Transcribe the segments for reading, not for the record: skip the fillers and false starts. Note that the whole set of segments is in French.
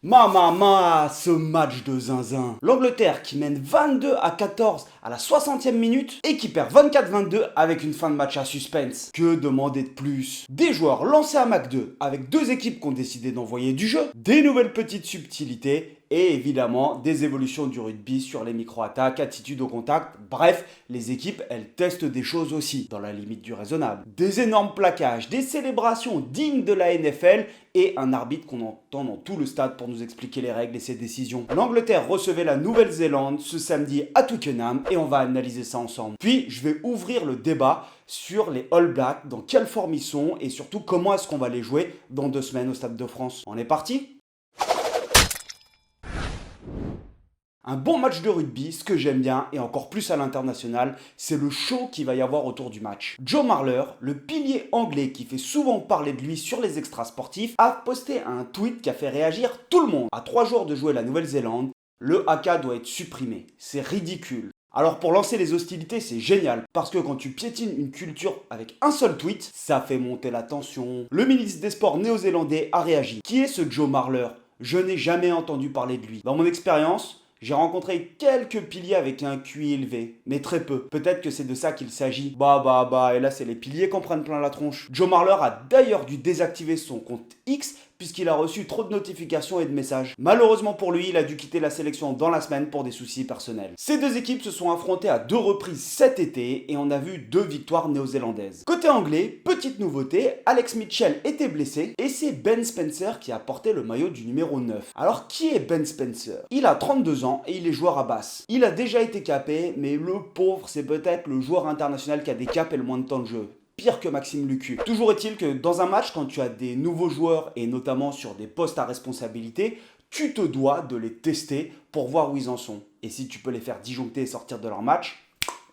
Ce match de zinzin. L'Angleterre qui mène 22-14 à la 60e minute et qui perd 24-22 avec une fin de match à suspense. Que demander de plus? Des joueurs lancés à Mac 2 avec deux équipes qui ont décidé d'envoyer du jeu, des nouvelles petites subtilités et évidemment des évolutions du rugby sur les micro-attaques, attitude au contact. Bref, les équipes, elles testent des choses aussi, dans la limite du raisonnable. Des énormes plaquages, des célébrations dignes de la NFL et un arbitre qu'on entend dans tout le stade pour nous expliquer les règles et ses décisions. L'Angleterre recevait la Nouvelle-Zélande ce samedi à Twickenham et on va analyser ça ensemble. Puis, je vais ouvrir le débat sur les All Blacks, dans quelle forme ils sont et surtout comment est-ce qu'on va les jouer dans 2 semaines au Stade de France. On est parti ? Un bon match de rugby, ce que j'aime bien, et encore plus à l'international, c'est le show qu'il va y avoir autour du match. Joe Marler, le pilier anglais qui fait souvent parler de lui sur les extras sportifs, a posté un tweet qui a fait réagir tout le monde. À 3 jours de jouer la Nouvelle-Zélande, le haka doit être supprimé. C'est ridicule. Alors pour lancer les hostilités, c'est génial, parce que quand tu piétines une culture avec un seul tweet, ça fait monter la tension. Le ministre des Sports néo-zélandais a réagi. Qui est ce Joe Marler? Je n'ai jamais entendu parler de lui. Dans mon expérience, j'ai rencontré quelques piliers avec un QI élevé, mais très peu. Peut-être que c'est de ça qu'il s'agit. Et là c'est les piliers qu'on prenne plein la tronche. Joe Marler a d'ailleurs dû désactiver son compte X puisqu'il a reçu trop de notifications et de messages. Malheureusement pour lui, il a dû quitter la sélection dans la semaine pour des soucis personnels. Ces deux équipes se sont affrontées à 2 reprises cet été et on a vu 2 victoires néo-zélandaises. Côté anglais, petite nouveauté, Alex Mitchell était blessé et c'est Ben Spencer qui a porté le maillot du numéro 9. Alors qui est Ben Spencer? Il a 32 ans et il est joueur à Basse. Il a déjà été capé, mais le pauvre, c'est peut-être le joueur international qui a des caps et le moins de temps de jeu. Pire que Maxime Lucu. Toujours est-il que dans un match, quand tu as des nouveaux joueurs et notamment sur des postes à responsabilité, tu te dois de les tester pour voir où ils en sont. Et si tu peux les faire disjoncter et sortir de leur match,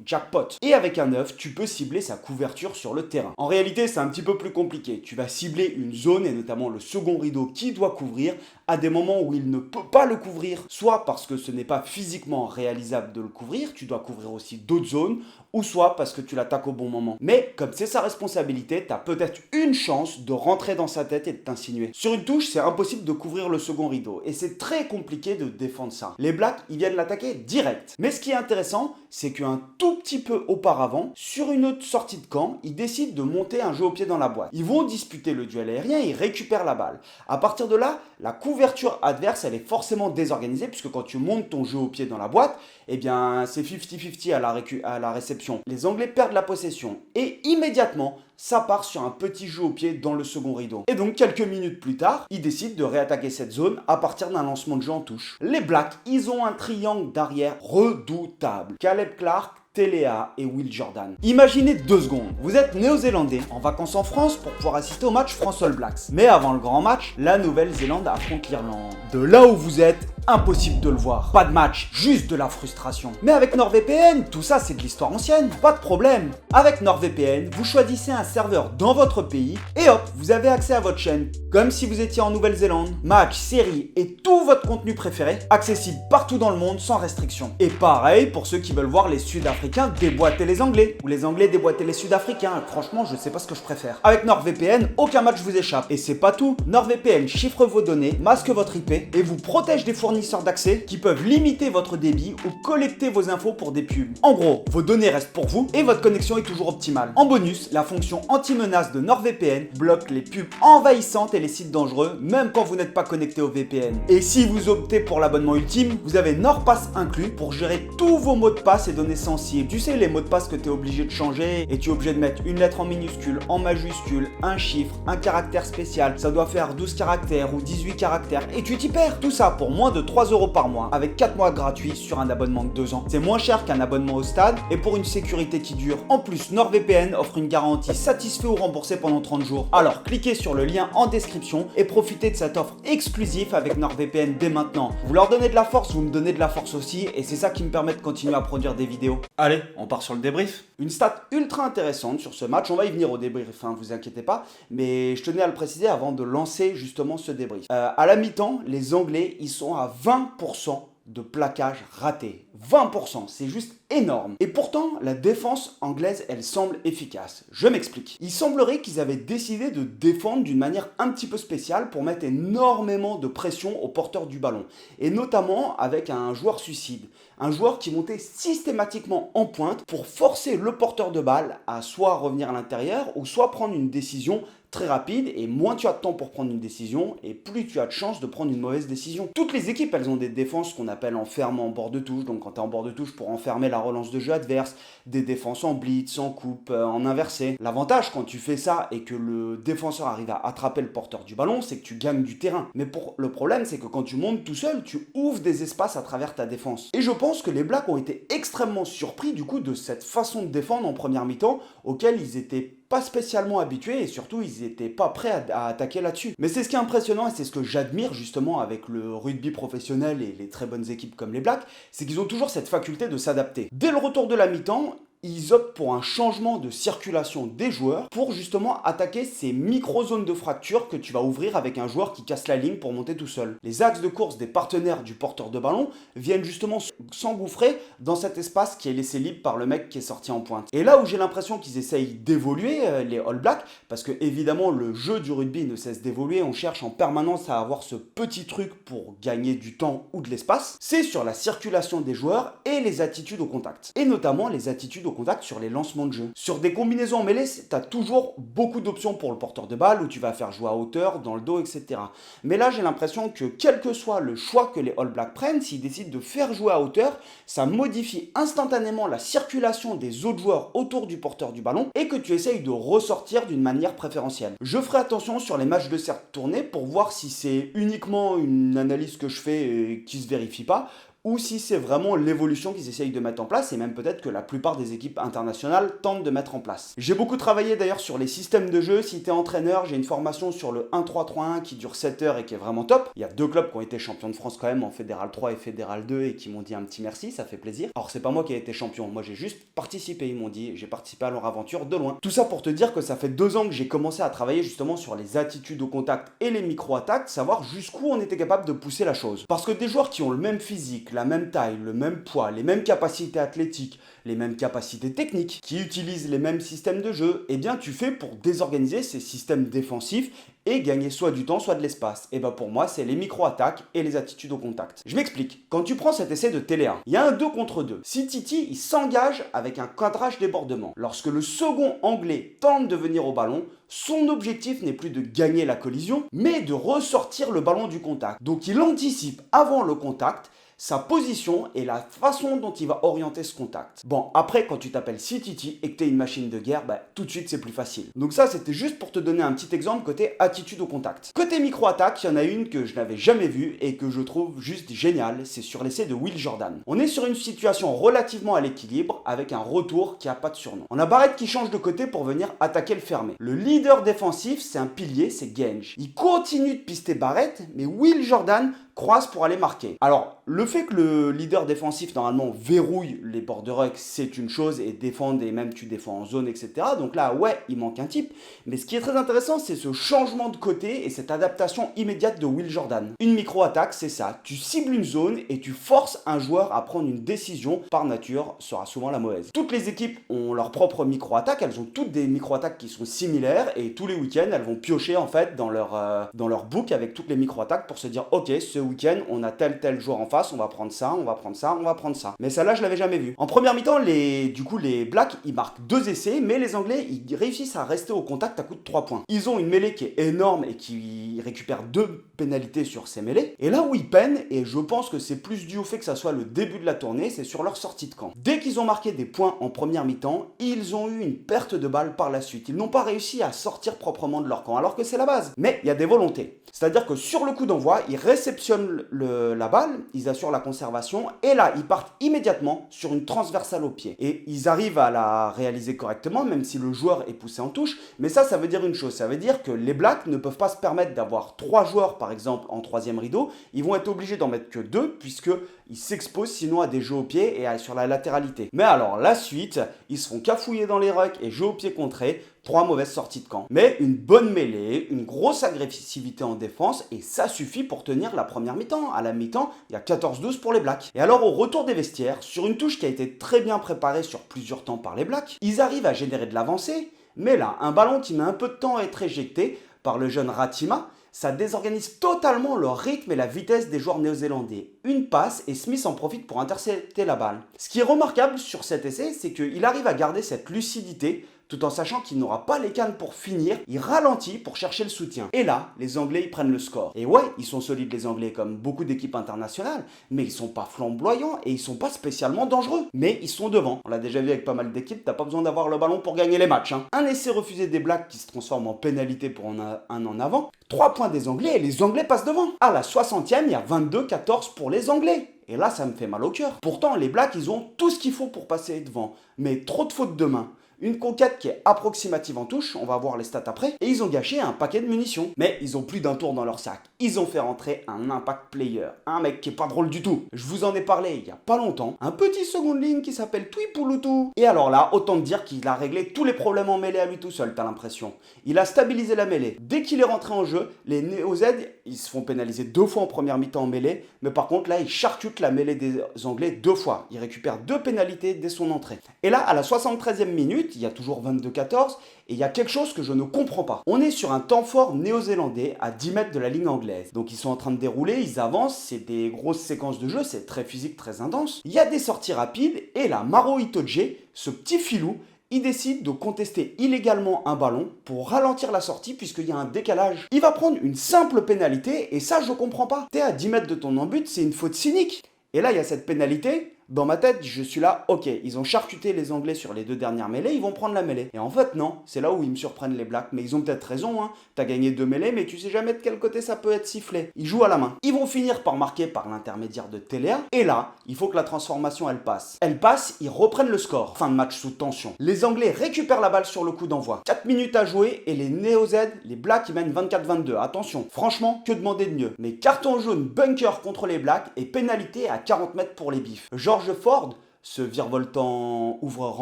jackpot. Et avec un 9, tu peux cibler sa couverture sur le terrain. En réalité, c'est un petit peu plus compliqué. Tu vas cibler une zone et notamment le second rideau qui doit couvrir à des moments où il ne peut pas le couvrir, soit parce que ce n'est pas physiquement réalisable de le couvrir, tu dois couvrir aussi d'autres zones, ou soit parce que tu l'attaques au bon moment. Mais comme c'est sa responsabilité, tu as peut-être une chance de rentrer dans sa tête et de t'insinuer. Sur une touche, c'est impossible de couvrir le second rideau et c'est très compliqué de défendre ça. Les Blacks, ils viennent l'attaquer direct. Mais ce qui est intéressant, c'est qu'un tout petit peu auparavant, sur une autre sortie de camp, ils décident de monter un jeu au pied dans la boîte. Ils vont disputer le duel aérien et ils récupèrent la balle. À partir de là, la couverture adverse, elle est forcément désorganisée puisque quand tu montes ton jeu au pied dans la boîte, eh bien c'est 50-50 à la réception. Les Anglais perdent la possession et immédiatement, ça part sur un petit jeu au pied dans le second rideau. Et donc quelques minutes plus tard, ils décident de réattaquer cette zone à partir d'un lancement de jeu en touche. Les Blacks, ils ont un triangle d'arrière redoutable. Caleb Clarke, Téléa et Will Jordan. Imaginez 2 secondes, vous êtes néo-zélandais en vacances en France pour pouvoir assister au match France All Blacks. Mais avant le grand match, la Nouvelle-Zélande affronte l'Irlande. De là où vous êtes, impossible de le voir. Pas de match, juste de la frustration. Mais avec NordVPN, tout ça c'est de l'histoire ancienne, pas de problème. Avec NordVPN, vous choisissez un serveur dans votre pays et hop, vous avez accès à votre chaîne. Comme si vous étiez en Nouvelle-Zélande. Match, séries et tout votre contenu préféré, accessible partout dans le monde sans restriction. Et pareil pour ceux qui veulent voir les Sud-Africains déboîter les Anglais, ou les Anglais déboîter les Sud-Africains. Franchement, je sais pas ce que je préfère. Avec NordVPN, aucun match vous échappe. Et c'est pas tout. NordVPN chiffre vos données, masque votre IP et vous protège des fournisseurs d'accès qui peuvent limiter votre débit ou collecter vos infos pour des pubs. En gros, vos données restent pour vous et votre connexion est toujours optimale. En bonus, la fonction anti-menace de NordVPN bloque les pubs envahissantes et les sites dangereux, même quand vous n'êtes pas connecté au VPN. Et si vous optez pour l'abonnement ultime, vous avez NordPass inclus pour gérer tous vos mots de passe et données sensibles. Tu sais, les mots de passe que tu es obligé de changer et tu es obligé de mettre une lettre en minuscule, en majuscule, un chiffre, un caractère spécial. Ça doit faire 12 caractères ou 18 caractères et tu t'y perds. Tout ça pour moins de 3 € par mois avec 4 mois gratuits sur un abonnement de 2 ans. C'est moins cher qu'un abonnement au stade et pour une sécurité qui dure. En plus, NordVPN offre une garantie satisfait ou remboursé pendant 30 jours. Alors cliquez sur le lien en description et profitez de cette offre exclusive avec NordVPN dès maintenant. Vous leur donnez de la force, vous me donnez de la force aussi et c'est ça qui me permet de continuer à produire des vidéos. Allez, on part sur le débrief. Une stat ultra intéressante sur ce match, on va y venir au débrief, hein, vous inquiétez pas, mais je tenais à le préciser avant de lancer justement ce débrief. À la mi-temps, les Anglais, ils sont à 20% de plaquages ratés. 20%, c'est juste énorme. Et pourtant, la défense anglaise, elle semble efficace. Je m'explique. Il semblerait qu'ils avaient décidé de défendre d'une manière un petit peu spéciale pour mettre énormément de pression aux porteurs du ballon. Et notamment avec un joueur suicide. Un joueur qui montait systématiquement en pointe pour forcer le porteur de balle à soit revenir à l'intérieur ou soit prendre une décision très rapide, et moins tu as de temps pour prendre une décision et plus tu as de chances de prendre une mauvaise décision. Toutes les équipes, elles ont des défenses qu'on appelle en ferme en bord de touche, donc quand tu es en bord de touche pour enfermer la relance de jeu adverse, des défenses en blitz, en coupe, en inversé. L'avantage quand tu fais ça et que le défenseur arrive à attraper le porteur du ballon, c'est que tu gagnes du terrain. Mais le problème, c'est que quand tu montes tout seul, tu ouvres des espaces à travers ta défense. Et je pense que les Blacks ont été extrêmement surpris du coup de cette façon de défendre en première mi-temps auquel ils étaient pas spécialement habitués et surtout ils n'étaient pas prêts à attaquer là-dessus. Mais c'est ce qui est impressionnant et c'est ce que j'admire justement avec le rugby professionnel et les très bonnes équipes comme les Blacks, c'est qu'ils ont toujours cette faculté de s'adapter. Dès le retour de la mi-temps, ils optent pour un changement de circulation des joueurs pour justement attaquer ces micro-zones de fracture que tu vas ouvrir avec un joueur qui casse la ligne pour monter tout seul. Les axes de course des partenaires du porteur de ballon viennent justement s'engouffrer dans cet espace qui est laissé libre par le mec qui est sorti en pointe. Et là où j'ai l'impression qu'ils essayent d'évoluer, les All Blacks, parce que évidemment le jeu du rugby ne cesse d'évoluer, on cherche en permanence à avoir ce petit truc pour gagner du temps ou de l'espace, c'est sur la circulation des joueurs et les attitudes au contact. Et notamment les attitudes au contact sur les lancements de jeu. Sur des combinaisons en mêlée, tu as toujours beaucoup d'options pour le porteur de balle où tu vas faire jouer à hauteur, dans le dos, etc. Mais là, j'ai l'impression que quel que soit le choix que les All Blacks prennent, s'ils décident de faire jouer à hauteur, ça modifie instantanément la circulation des autres joueurs autour du porteur du ballon et que tu essayes de ressortir d'une manière préférentielle. Je ferai attention sur les matchs de cercle tournés pour voir si c'est uniquement une analyse que je fais et qui se vérifie pas, ou si c'est vraiment l'évolution qu'ils essayent de mettre en place, et même peut-être que la plupart des équipes internationales tentent de mettre en place. J'ai beaucoup travaillé d'ailleurs sur les systèmes de jeu. Si tu es entraîneur, j'ai une formation sur le 1-3-3-1 qui dure 7 heures et qui est vraiment top. Il y a 2 clubs qui ont été champions de France quand même en Fédéral 3 et Fédéral 2 et qui m'ont dit un petit merci, ça fait plaisir. Alors c'est pas moi qui ai été champion, moi j'ai juste participé, ils m'ont dit, j'ai participé à leur aventure de loin. Tout ça pour te dire que ça fait 2 ans que j'ai commencé à travailler justement sur les attitudes au contact et les micro-attaques, savoir jusqu'où on était capable de pousser la chose. Parce que des joueurs qui ont le même physique, la même taille, le même poids, les mêmes capacités athlétiques, les mêmes capacités techniques, qui utilisent les mêmes systèmes de jeu, eh bien tu fais pour désorganiser ces systèmes défensifs et gagner soit du temps, soit de l'espace. Et ben pour moi, c'est les micro-attaques et les attitudes au contact. Je m'explique. Quand tu prends cet essai de Télé 1, il y a un 2 contre 2. Si Titi, il s'engage avec un cadrage débordement. Lorsque le second anglais tente de venir au ballon, son objectif n'est plus de gagner la collision, mais de ressortir le ballon du contact. Donc il anticipe avant le contact sa position et la façon dont il va orienter ce contact. Bon, après, quand tu t'appelles CTT et que tu es une machine de guerre, bah, tout de suite, c'est plus facile. Donc ça, c'était juste pour te donner un petit exemple côté attitude au contact. Côté micro-attaque, il y en a une que je n'avais jamais vue et que je trouve juste géniale, c'est sur l'essai de Will Jordan. On est sur une situation relativement à l'équilibre avec un retour qui n'a pas de surnom. On a Barrett qui change de côté pour venir attaquer le fermé. Le leader défensif, c'est un pilier, c'est Genge. Il continue de pister Barrett, mais Will Jordan croise pour aller marquer. Alors, le fait que le leader défensif, normalement, verrouille les bords de ruck, c'est une chose, et défendre, et même tu défends en zone, etc. Donc là, ouais, il manque un type. Mais ce qui est très intéressant, c'est ce changement de côté et cette adaptation immédiate de Will Jordan. Une micro-attaque, c'est ça. Tu cibles une zone et tu forces un joueur à prendre une décision, par nature, sera souvent la mauvaise. Toutes les équipes ont leur propre micro-attaque, elles ont toutes des micro-attaques qui sont similaires, et tous les week-ends, elles vont piocher, en fait, dans leur book avec toutes les micro-attaques pour se dire, ok, ce week-end, on a tel joueur en face, on va prendre ça, on va prendre ça, on va prendre ça. Mais celle-là, je l'avais jamais vu. En première mi-temps, les Blacks, ils marquent 2 essais, mais les Anglais, ils réussissent à rester au contact à coup de 3 points. Ils ont une mêlée qui est énorme et qui récupère 2 pénalités sur ces mêlées. Et là où ils peinent, et je pense que c'est plus dû au fait que ça soit le début de la tournée, c'est sur leur sortie de camp. Dès qu'ils ont marqué des points en première mi-temps, ils ont eu une perte de balle par la suite. Ils n'ont pas réussi à sortir proprement de leur camp, alors que c'est la base. Mais il y a des volontés. C'est-à-dire que sur le coup d'envoi, ils réceptionnent la balle, ils assurent la conservation, et là, ils partent immédiatement sur une transversale au pied. Et ils arrivent à la réaliser correctement, même si le joueur est poussé en touche. Mais ça veut dire une chose, ça veut dire que les Blacks ne peuvent pas se permettre d'avoir 3 joueurs, par exemple, en 3e rideau. Ils vont être obligés d'en mettre que 2, puisqu'ils s'exposent sinon à des jeux au pied et sur la latéralité. Mais alors, la suite, ils se font cafouiller dans les rucks et jeux au pied contrés. 3 mauvaises sorties de camp. Mais une bonne mêlée, une grosse agressivité en défense, et ça suffit pour tenir la première mi-temps. À la mi-temps, il y a 14-12 pour les Blacks. Et alors au retour des vestiaires, sur une touche qui a été très bien préparée sur plusieurs temps par les Blacks, ils arrivent à générer de l'avancée, mais là, un ballon qui met un peu de temps à être éjecté par le jeune Ratima, ça désorganise totalement le rythme et la vitesse des joueurs néo-zélandais. Une passe et Smith en profite pour intercepter la balle. Ce qui est remarquable sur cet essai, c'est qu'il arrive à garder cette lucidité tout en sachant qu'il n'aura pas les cannes pour finir, il ralentit pour chercher le soutien. Et là, les Anglais ils prennent le score. Et ouais, ils sont solides les Anglais comme beaucoup d'équipes internationales, mais ils sont pas flamboyants et ils sont pas spécialement dangereux. Mais ils sont devant. On l'a déjà vu avec pas mal d'équipes, t'as pas besoin d'avoir le ballon pour gagner les matchs. Hein. Un essai refusé des Blacks qui se transforme en pénalité pour un en avant. 3 points des Anglais et les Anglais passent devant. À la 60e, il y a 22-14 pour les Anglais. Et là, ça me fait mal au cœur. Pourtant, les Blacks, ils ont tout ce qu'il faut pour passer devant. Mais trop de fautes de main. Une conquête qui est approximative en touche, on va voir les stats après, et ils ont gâché un paquet de munitions. Mais ils ont plus d'un tour dans leur sac. Ils ont fait rentrer un impact player, un mec qui est pas drôle du tout. Je vous en ai parlé il y a pas longtemps, un petit seconde ligne qui s'appelle Tuipulutu. Et alors là, autant dire qu'il a réglé tous les problèmes en mêlée à lui tout seul, t'as l'impression. Il a stabilisé la mêlée. Dès qu'il est rentré en jeu, les Néo-Z, ils se font pénaliser 2 fois en première mi-temps en mêlée, mais par contre là, ils charcutent la mêlée des Anglais 2 fois. Ils récupèrent 2 pénalités dès son entrée. Et là, à la 73e minute, il y a toujours 22-14, et il y a quelque chose que je ne comprends pas. On est sur un temps fort néo-zélandais à 10 mètres de la ligne anglaise. Donc ils sont en train de dérouler, ils avancent, c'est des grosses séquences de jeu, c'est très physique, très intense. Il y a des sorties rapides, et là, Maro Itoje, ce petit filou, il décide de contester illégalement un ballon pour ralentir la sortie puisqu'il y a un décalage. Il va prendre une simple pénalité, et ça je comprends pas. T'es à 10 mètres de ton but, c'est une faute cynique. Et là, il y a cette pénalité. Dans ma tête, je suis là, ok, ils ont charcuté les Anglais sur les 2 dernières mêlées, ils vont prendre la mêlée. Et en fait, non, c'est là où ils me surprennent les Blacks, mais ils ont peut-être raison, hein. T'as gagné 2 mêlées, mais tu sais jamais de quel côté ça peut être sifflé. Ils jouent à la main. Ils vont finir par marquer par l'intermédiaire de Téléa, et là, il faut que la transformation, elle passe. Elle passe, ils reprennent le score. Fin de match sous tension. Les Anglais récupèrent la balle sur le coup d'envoi. 4 minutes à jouer, et les Néo-Z, les Blacks, ils mènent 24-22. Attention, franchement, que demander de mieux. Mais carton jaune bunker contre les Blacks, et pénalité à 40 mètres pour les Bifs. George Ford, ce virevoltant ouvreur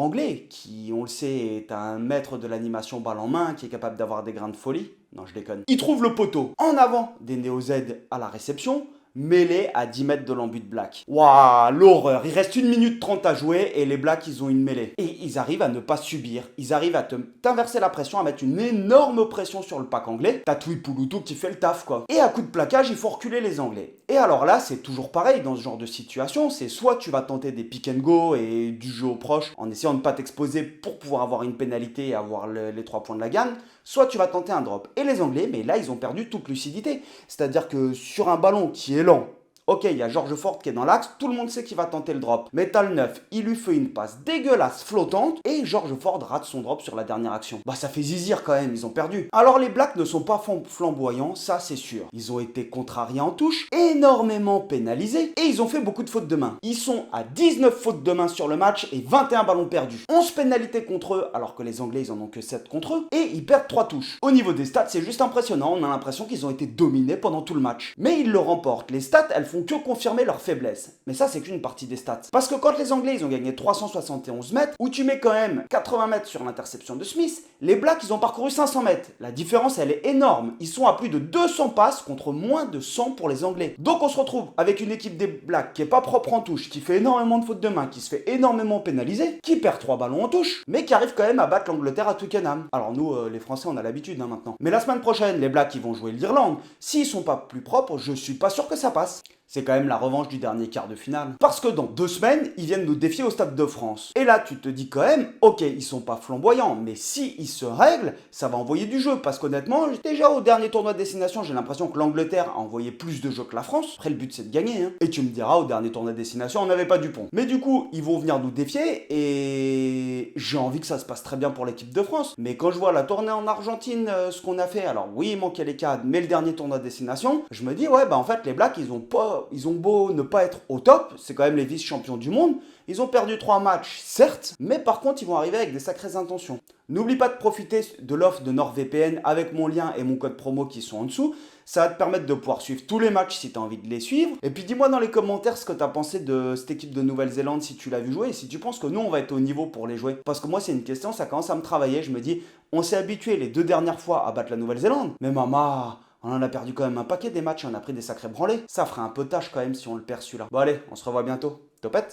anglais, qui, on le sait, est un maître de l'animation balle en main, qui est capable d'avoir des grains de folie. Non, je déconne. Il trouve le poteau en avant des Néo-Z à la réception, mêlé à 10 mètres de l'embut de Black. Waouh, l'horreur. Il reste 1 minute 30 à jouer et les Blacks, ils ont une mêlée. Et ils arrivent à ne pas subir. Ils arrivent à t'inverser la pression, à mettre une énorme pression sur le pack anglais. T'as Tuipulutu qui fait le taf, quoi. Et à coup de plaquage, il faut reculer les Anglais. Et alors là, c'est toujours pareil dans ce genre de situation. C'est soit tu vas tenter des pick and go et du jeu au proche en essayant de ne pas t'exposer pour pouvoir avoir une pénalité et avoir les 3 points de la gagne, soit tu vas tenter un drop. Et les Anglais, mais là, ils ont perdu toute lucidité. C'est-à-dire que sur un ballon qui est lent, ok, il y a George Ford qui est dans l'axe, tout le monde sait qu'il va tenter le drop. Mais t'as le 9, il lui fait une passe dégueulasse, flottante, et George Ford rate son drop sur la dernière action. Bah ça fait zizir quand même, ils ont perdu. Alors les Blacks ne sont pas flamboyants, ça c'est sûr. Ils ont été contrariés en touche, énormément pénalisés, et ils ont fait beaucoup de fautes de main. Ils sont à 19 fautes de main sur le match et 21 ballons perdus. 11 pénalités contre eux, alors que les Anglais ils en ont que 7 contre eux, et ils perdent 3 touches. Au niveau des stats, c'est juste impressionnant, on a l'impression qu'ils ont été dominés pendant tout le match. Mais ils le remportent, les stats elles font que confirmer leur faiblesse. Mais ça, c'est qu'une partie des stats. Parce que quand les Anglais, ils ont gagné 371 mètres, où tu mets quand même 80 mètres sur l'interception de Smith, les Blacks, ils ont parcouru 500 mètres. La différence, elle est énorme. Ils sont à plus de 200 passes contre moins de 100 pour les Anglais. Donc, on se retrouve avec une équipe des Blacks qui est pas propre en touche, qui fait énormément de fautes de main, qui se fait énormément pénaliser, qui perd 3 ballons en touche, mais qui arrive quand même à battre l'Angleterre à Twickenham. Alors nous, les Français, on a l'habitude maintenant. Mais la semaine prochaine, les Blacks, ils vont jouer l'Irlande. S'ils sont pas plus propres, je suis pas sûr que ça passe. C'est quand même la revanche du dernier quart de finale. Parce que dans 2 semaines, ils viennent nous défier au Stade de France. Et là, tu te dis quand même, ok, ils sont pas flamboyants, mais si ils se règlent, ça va envoyer du jeu. Parce qu'honnêtement, déjà au dernier tournoi de destination, j'ai l'impression que l'Angleterre a envoyé plus de jeu que la France. Après, le but, c'est de gagner. Hein. Et tu me diras, au dernier tournoi de destination, on n'avait pas Dupont. Mais du coup, ils vont venir nous défier et j'ai envie que ça se passe très bien pour l'équipe de France. Mais quand je vois la tournée en Argentine, ce qu'on a fait, alors oui, il manquait les cadres, mais le dernier tournoi de destination, je me dis, ouais, bah en fait, les Blacks, ils ont beau ne pas être au top, c'est quand même les vice-champions du monde, Ils ont perdu 3 matchs, certes, mais par contre, ils vont arriver avec des sacrées intentions. N'oublie pas de profiter de l'offre de NordVPN avec mon lien et mon code promo qui sont en dessous. Ça va te permettre de pouvoir suivre tous les matchs si tu as envie de les suivre. Et puis dis-moi dans les commentaires ce que tu as pensé de cette équipe de Nouvelle-Zélande, si tu l'as vu jouer et si tu penses que nous, on va être au niveau pour les jouer. Parce que moi, c'est une question, ça commence à me travailler. Je me dis, on s'est habitué les 2 dernières fois à battre la Nouvelle-Zélande. Mais maman, on en a perdu quand même un paquet des matchs, on a pris des sacrés branlés. Ça ferait un peu tâche quand même si on le perd celui-là. Bon allez, on se revoit bientôt. Topette!